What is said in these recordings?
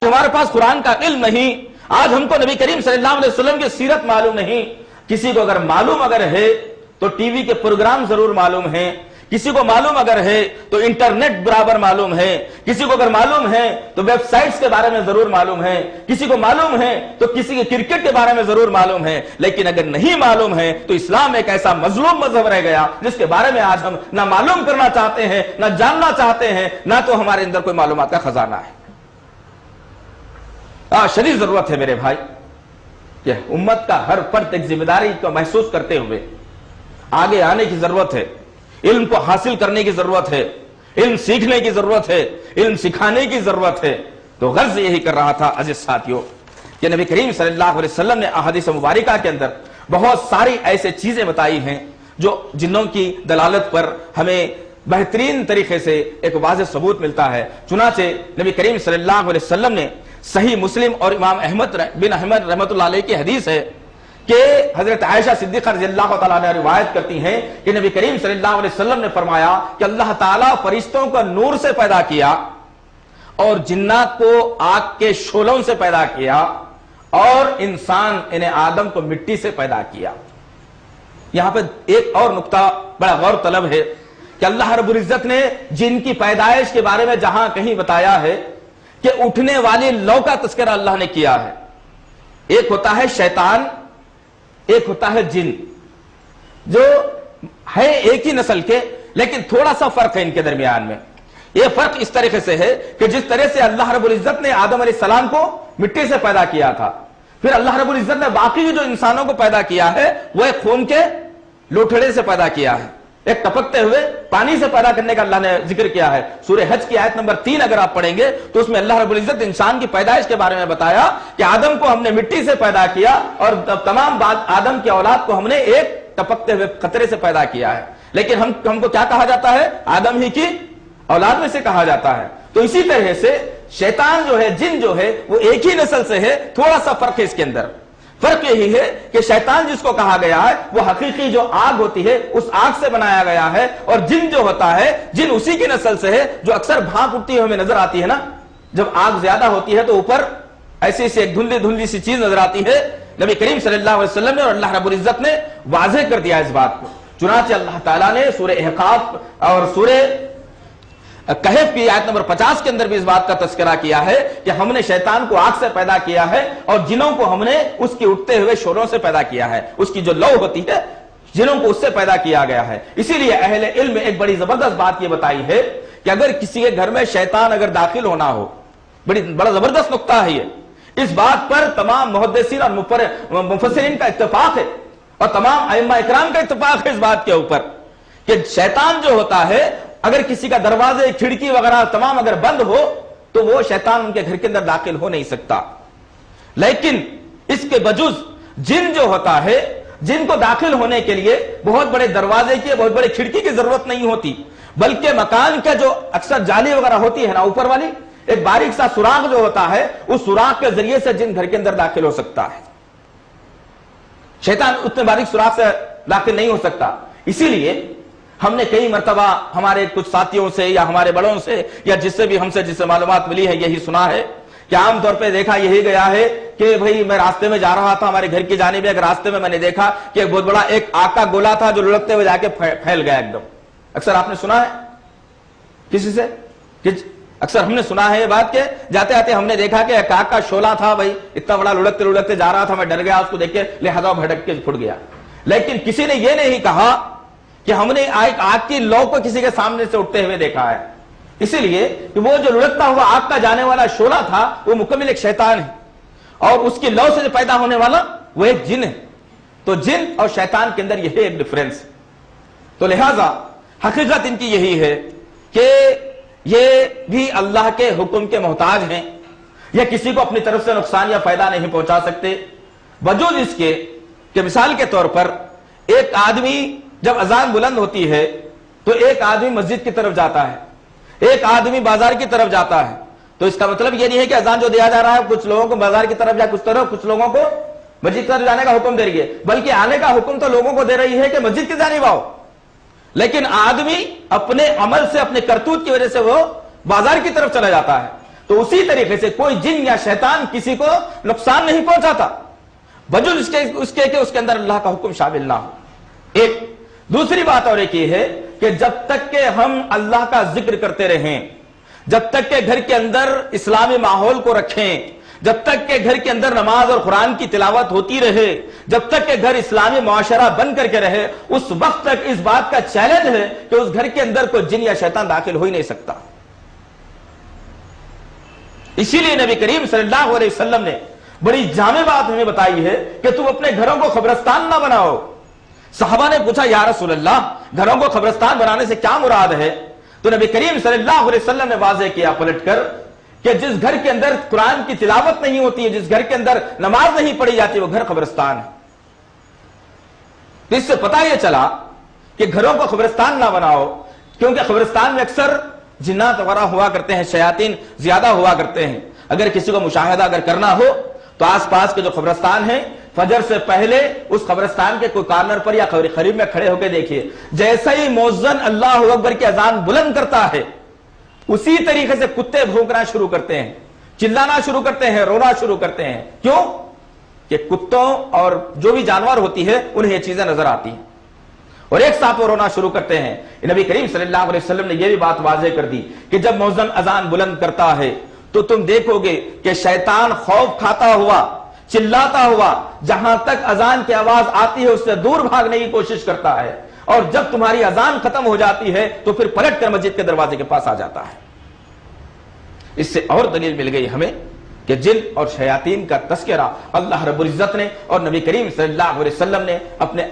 ہمارے پاس قرآن کا علم نہیں، آج ہم کو نبی کریم صلی اللہ علیہ وسلم کی سیرت معلوم نہیں. کسی کو اگر معلوم ہے تو ٹی وی کے پروگرام ضرور معلوم ہیں، کسی کو معلوم اگر ہے تو انٹرنیٹ برابر معلوم ہے، کسی کو اگر معلوم ہے تو ویب سائٹس کے بارے میں ضرور معلوم ہے، کسی کو معلوم ہے تو کسی کے کرکٹ کے بارے میں ضرور معلوم ہے. لیکن اگر نہیں معلوم ہے تو اسلام ایک ایسا مظلوم مذہب رہ گیا جس کے بارے میں آج ہم نہ معلوم کرنا چاہتے ہیں، نہ جاننا چاہتے ہیں، نہ تو ہمارے اندر کوئی معلومات کا خزانہ ہے. شدید ضرورت ہے میرے بھائی کہ امت کا ہر فرد ایک ذمہ داری کو محسوس کرتے ہوئے آگے آنے کی ضرورت ہے، علم کو حاصل کرنے کی ضرورت ہے، علم سیکھنے کی ضرورت ہے، علم سکھانے کی ضرورت ہے. تو غرض یہی کر رہا تھا عزیز ساتھیوں کہ نبی کریم صلی اللہ علیہ وسلم نے احادیث مبارکہ کے اندر بہت ساری ایسے چیزیں بتائی ہیں جو جنوں کی دلالت پر ہمیں بہترین طریقے سے ایک واضح ثبوت ملتا ہے. چنانچہ نبی کریم صلی اللہ علیہ وسلم نے صحیح مسلم اور امام احمد بن احمد رحمۃ اللہ علیہ کی حدیث ہے کہ حضرت عائشہ صدیقہ رضی اللہ تعالیٰ نے روایت کرتی ہیں کہ نبی کریم صلی اللہ علیہ وسلم نے فرمایا کہ اللہ تعالیٰ فرشتوں کو نور سے پیدا کیا اور جنات کو آگ کے شعلوں سے پیدا کیا اور انسان آدم کو مٹی سے پیدا کیا. یہاں پہ ایک اور نقطہ بڑا غور طلب ہے کہ اللہ رب العزت نے جن کی پیدائش کے بارے میں جہاں کہیں بتایا ہے کہ اٹھنے والی لو کا تذکرہ اللہ نے کیا ہے. ایک ہوتا ہے شیطان، ایک ہوتا ہے جن، جو ہے ایک ہی نسل کے لیکن تھوڑا سا فرق ہے ان کے درمیان میں. یہ فرق اس طریقے سے ہے کہ جس طرح سے اللہ رب العزت نے آدم علیہ السلام کو مٹی سے پیدا کیا تھا، پھر اللہ رب العزت نے باقی جو انسانوں کو پیدا کیا ہے وہ ایک خون کے لوٹھڑے سے پیدا کیا ہے، ایک ٹپکتے ہوئے پانی سے پیدا کرنے کا اللہ نے ذکر کیا ہے. سورہ حج کی آیت نمبر 3 اگر آپ پڑھیں گے تو اس میں اللہ رب العزت انسان کی پیدائش کے بارے میں بتایا کہ آدم کو ہم نے مٹی سے پیدا کیا اور تمام آدم کی اولاد کو ہم نے ایک ٹپکتے ہوئے قطرے سے پیدا کیا ہے. لیکن ہم کو کیا کہا جاتا ہے؟ آدم ہی کی اولاد میں سے کہا جاتا ہے. تو اسی طرح سے شیطان جو ہے، جن جو ہے، وہ ایک ہی نسل سے ہے، تھوڑا سا فرق ہے اس کے اندر. فرق یہی ہے کہ شیطان جس کو کہا گیا ہے وہ حقیقی جو آگ ہوتی ہے اس آگ سے بنایا گیا ہے، اور جن جو ہوتا ہے، جن اسی کی نسل سے ہے جو اکثر بھاپ اٹھتی ہوئی ہمیں نظر آتی ہے نا. جب آگ زیادہ ہوتی ہے تو اوپر ایسی سی ایک دھندلی سی چیز نظر آتی ہے. نبی کریم صلی اللہ علیہ وسلم نے اور اللہ رب العزت نے واضح کر دیا اس بات کو. چنانچہ اللہ تعالیٰ نے سورہ احقاف اور سورہ کہف کی آیت نمبر 50 کے اندر بھی اس بات کا تذکرہ کیا ہے کہ ہم نے شیطان کو آگ سے پیدا کیا ہے اور جنوں کو ہم نے اس کی اٹھتے ہوئے شوروں سے پیدا کیا ہے. اس کی جو لو ہوتی ہے جنوں کو اس سے پیدا کیا گیا ہے. اسی لیے اہل علم ایک بڑی زبردست بات یہ بتائی ہے کہ اگر کسی کے گھر میں شیطان اگر داخل ہونا ہو، بڑا زبردست نقطہ ہے یہ، اس بات پر تمام محدثین اور مفسرین کا اتفاق ہے اور تمام ائمہ اکرام کا اتفاق ہے اس بات کے اوپر کہ شیطان جو ہوتا ہے اگر کسی کا دروازے کھڑکی وغیرہ تمام اگر بند ہو تو وہ شیطان ان کے گھر کے اندر داخل ہو نہیں سکتا. لیکن اس کے بجز جن جو ہوتا ہے، جن کو داخل ہونے کے لیے بہت بڑے دروازے کی، بہت بڑے کھڑکی کی ضرورت نہیں ہوتی، بلکہ مکان کا جو اکثر جالی وغیرہ ہوتی ہے نا اوپر والی، ایک باریک سا سوراخ جو ہوتا ہے اس سوراخ کے ذریعے سے جن گھر کے اندر داخل ہو سکتا ہے. شیطان اتنے باریک سوراخ سے داخل نہیں ہو سکتا. اسی لیے ہم نے کئی مرتبہ ہمارے کچھ ساتھیوں سے یا ہمارے بڑوں سے یا جس سے بھی ہم سے جس سے معلومات ملی ہے یہی سنا ہے کہ عام طور پہ دیکھا یہی گیا ہے کہ بھئی میں راستے میں جا رہا تھا ہمارے گھر کی جانب، ایک راستے میں نے دیکھا کہ ایک بہت بڑا ایک آگ کا گولا تھا جو لڑکتے ہوئے جا کے پھیل گیا ایک دم. اکثر آپ نے سنا ہے کسی سے، اکثر ہم نے سنا ہے یہ بات کہ جاتے آتے ہم نے دیکھا کہ ایک آگ کا شعلہ تھا، بھائی اتنا بڑا لڑکتے لڑکتے جا رہا تھا، میں ڈر گیا اس کو دیکھ کے، لہذا بھڑک کے پھٹ گیا. لیکن کسی نے یہ نہیں کہا کہ ہم نے آگ کی لو کو کسی کے سامنے سے اٹھتے ہوئے دیکھا ہے. اسی لیے کہ وہ جو لڑکتا ہوا آگ کا جانے والا شعلہ تھا وہ مکمل ایک شیطان ہے اور اس کی لو سے پیدا ہونے والا وہ ایک جن ہے. تو جن اور شیطان کے اندر یہی ایک ڈفرینس. تو لہذا حقیقت ان کی یہی ہے کہ یہ بھی اللہ کے حکم کے محتاج ہیں، یہ کسی کو اپنی طرف سے نقصان یا فائدہ نہیں پہنچا سکتے. وجود اس کے کہ مثال کے طور پر ایک آدمی جب اذان بلند ہوتی ہے تو ایک آدمی مسجد کی طرف جاتا ہے، ایک آدمی بازار کی طرف جاتا ہے. تو اس کا مطلب یہ نہیں ہے کہ اذان جو دیا جا رہا ہے کچھ لوگوں کو بازار کی طرف کچھ لوگوں کو مسجد کی طرف جانے کا حکم دے رہی ہے، بلکہ آنے کا حکم تو لوگوں کو دے رہی ہے کہ مسجد کی جانب آؤ. لیکن آدمی اپنے عمل سے، اپنے کرتوت کی وجہ سے وہ بازار کی طرف چلا جاتا ہے. تو اسی طریقے سے کوئی جن یا شیطان کسی کو نقصان نہیں پہنچاتا بجل اس کے کہ اس کے اندر اللہ کا حکم شامل نہ ہو. ایک دوسری بات اور ایک یہ ہے کہ جب تک کہ ہم اللہ کا ذکر کرتے رہیں، جب تک کہ گھر کے اندر اسلامی ماحول کو رکھیں، جب تک کہ گھر کے اندر نماز اور قرآن کی تلاوت ہوتی رہے، جب تک کہ گھر اسلامی معاشرہ بن کر کے رہے، اس وقت تک اس بات کا چیلنج ہے کہ اس گھر کے اندر کوئی جن یا شیطان داخل ہو ہی نہیں سکتا. اسی لیے نبی کریم صلی اللہ علیہ وسلم نے بڑی جامع بات ہمیں بتائی ہے کہ تم اپنے گھروں کو قبرستان نہ بناؤ. صحابہ نے پوچھا یا رسول اللہ گھروں کو قبرستان بنانے سے کیا مراد ہے؟ تو نبی کریم صلی اللہ علیہ وسلم نے واضح کیا پلٹ کر کہ جس گھر کے اندر قرآن کی تلاوت نہیں ہوتی ہے، جس گھر کے اندر نماز نہیں پڑھی جاتی، وہ گھر قبرستان ہے. تو اس سے پتہ یہ چلا کہ گھروں کو قبرستان نہ بناؤ، کیونکہ قبرستان میں اکثر جنات وغیرہ ہوا کرتے ہیں، شیاطین زیادہ ہوا کرتے ہیں. اگر کسی کو مشاہدہ اگر کرنا ہو تو آس پاس کے جو قبرستان ہیں، فجر سے پہلے اس قبرستان کے کوئی کارنر پر یا قریب میں کھڑے ہو کے دیکھیے، جیسا ہی مؤذن اللہ اکبر کی اذان بلند کرتا ہے اسی طریقے سے کتے بھونکنا شروع کرتے ہیں، چلانا شروع کرتے ہیں، رونا شروع کرتے ہیں. کیوں؟ کہ کتوں اور جو بھی جانور ہوتی ہے انہیں یہ چیزیں نظر آتی ہیں اور ایک ساتھ وہ رونا شروع کرتے ہیں. نبی کریم صلی اللہ علیہ وسلم نے یہ بھی بات واضح کر دی کہ جب مؤذن اذان بلند کرتا ہے تو تم دیکھو گے کہ شیطان خوف کھاتا ہوا، چلاتا ہوا جہاں تک اذان کی آواز آتی ہے اس سے دور بھاگنے کی کوشش کرتا ہے، اور جب تمہاری اذان ختم ہو جاتی ہے تو پھر پلٹ کر مسجد کے دروازے کے پاس آ جاتا ہے. اس سے اور دلیل مل گئی ہمیں کہ جن اور شیاطین کا تذکرہ اللہ رب العزت نے اور نبی کریم صلی اللہ علیہ وسلم نے اپنے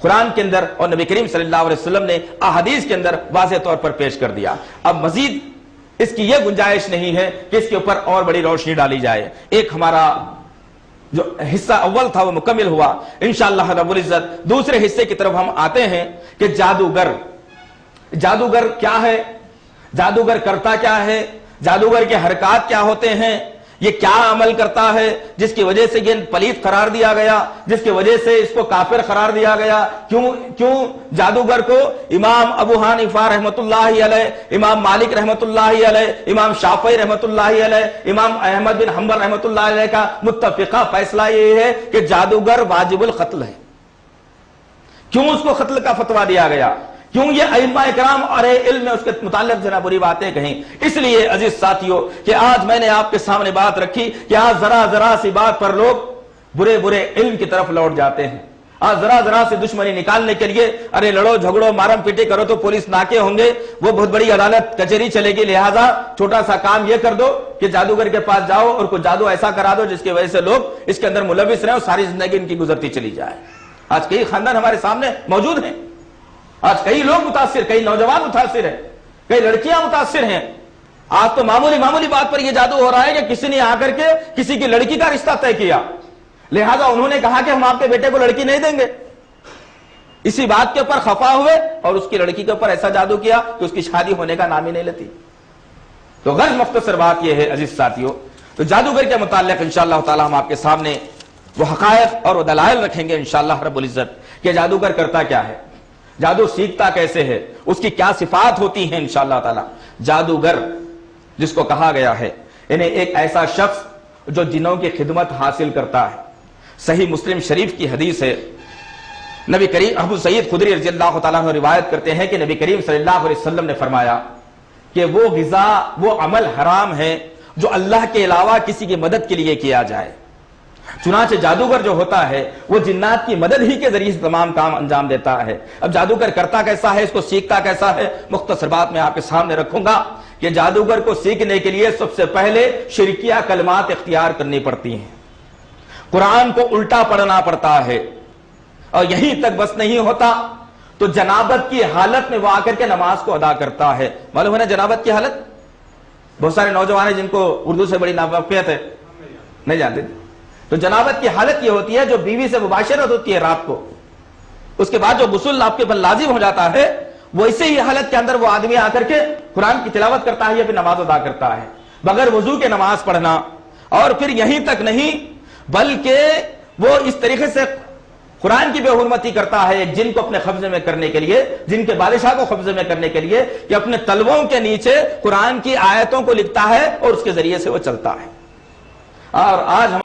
قرآن کے اندر اور نبی کریم صلی اللہ علیہ وسلم نے احادیث کے اندر واضح طور پر پیش کر دیا. اب مزید اس کی یہ گنجائش نہیں ہے کہ اس کے اوپر اور بڑی روشنی ڈالی جائے. ایک ہمارا جو حصہ اول تھا وہ مکمل ہوا. انشاءاللہ رب العزت دوسرے حصے کی طرف ہم آتے ہیں کہ جادوگر کیا ہے، جادوگر کرتا کیا ہے، جادوگر کے حرکات کیا ہوتے ہیں، یہ کیا عمل کرتا ہے جس کی وجہ سے یہ پلیت قرار دیا گیا، جس کی وجہ سے اس کو کافر قرار دیا گیا. کیوں جادوگر کو امام ابو حنیفہ رحمۃ اللہ علیہ، امام مالک رحمۃ اللہ علیہ، امام شافعی رحمۃ اللہ علیہ، امام احمد بن حنبل رحمۃ اللہ علیہ کا متفقہ فیصلہ یہ ہے کہ جادوگر واجب القتل ہے. کیوں اس کو قتل کا فتویٰ دیا گیا؟ کیوں یہ ائمہ کرام اور علم میں اس کے متعلق ذرا بری باتیں کہیں؟ اس لیے عزیز ساتھیوں کہ آج میں نے آپ کے سامنے بات رکھی کہ آج ذرا سی بات پر لوگ برے علم کی طرف لوٹ جاتے ہیں. آج ذرا سے دشمنی نکالنے کے لیے ارے لڑو جھگڑو مارم پیٹی کرو تو پولیس ناکے ہوں گے، وہ بہت بڑی عدالت کچہری چلے گی، لہذا چھوٹا سا کام یہ کر دو کہ جادوگر کے پاس جاؤ اور کوئی جادو ایسا کرا دو جس کی وجہ سے لوگ اس کے اندر ملوث رہے اور ساری زندگی ان کی گزرتی چلی جائے. آج کئی خاندان ہمارے سامنے موجود ہیں، آج کئی لوگ متاثر، کئی نوجوان متاثر ہیں، کئی لڑکیاں متاثر ہیں. آج تو معمولی بات پر یہ جادو ہو رہا ہے کہ کسی نے آ کر کے کسی کی لڑکی کا رشتہ طے کیا، لہذا انہوں نے کہا کہ ہم آپ کے بیٹے کو لڑکی نہیں دیں گے. اسی بات کے اوپر خفا ہوئے اور اس کی لڑکی کے اوپر ایسا جادو کیا کہ اس کی شادی ہونے کا نام ہی نہیں لیتی. تو غرض مختصر بات یہ ہے عزیز ساتھیوں، تو جادوگر کے متعلق انشاءاللہ تعالی ہم آپ کے سامنے وہ حقائق اور وہ دلائل رکھیں گے انشاءاللہ رب العزت کہ جادوگر کرتا کیا ہے، جادو سیکھتا کیسے ہے، اس کی کیا صفات ہوتی ہیں انشاءاللہ تعالی. جادوگر جس کو کہا گیا ہے انہیں ایک ایسا شخص جو جنوں کی خدمت حاصل کرتا ہے. صحیح مسلم شریف کی حدیث ہے، نبی کریم ابو سعید خدری رضی اللہ تعالیٰ عنہ روایت کرتے ہیں کہ نبی کریم صلی اللہ علیہ وسلم نے فرمایا کہ وہ غذا، وہ عمل حرام ہے جو اللہ کے علاوہ کسی کی مدد کے لیے کیا جائے. چنانچہ جادوگر جو ہوتا ہے وہ جنات کی مدد ہی کے ذریعے سے تمام کام انجام دیتا ہے. اب جادوگر کرتا کیسا ہے، اس کو سیکھتا کیسا ہے، مختصر بات میں آپ کے سامنے رکھوں گا کہ جادوگر کو سیکھنے کے لیے سب سے پہلے شرکیہ کلمات اختیار کرنی پڑتی ہیں، قرآن کو الٹا پڑھنا پڑتا ہے، اور یہیں تک بس نہیں ہوتا تو جنابت کی حالت میں وہ آ کر کے نماز کو ادا کرتا ہے. معلوم ہے نا جنابت کی حالت؟ بہت سارے نوجوان ہیں جن کو اردو سے بڑی ناواقفیت ہے، نہیں جانتے. تو جنابت کی حالت یہ ہوتی ہے جو بیوی سے مباشرت ہوتی ہے رات کو، اس کے بعد جو غسل آپ کے پر لازم ہو جاتا ہے، وہ اسی ہی حالت کے اندر وہ آدمی آ کر کے قرآن کی تلاوت کرتا ہے یا پھر نماز ادا کرتا ہے بغیر وضو کے نماز پڑھنا. اور پھر یہیں تک نہیں بلکہ وہ اس طریقے سے قرآن کی بے حرمتی کرتا ہے ایک جن کو اپنے قبضے میں کرنے کے لیے، جن کے بادشاہ کو قبضے میں کرنے کے لیے، کہ اپنے تلووں کے نیچے قرآن کی آیتوں کو لکھتا ہے اور اس کے ذریعے سے وہ چلتا ہے۔ اور آج ہم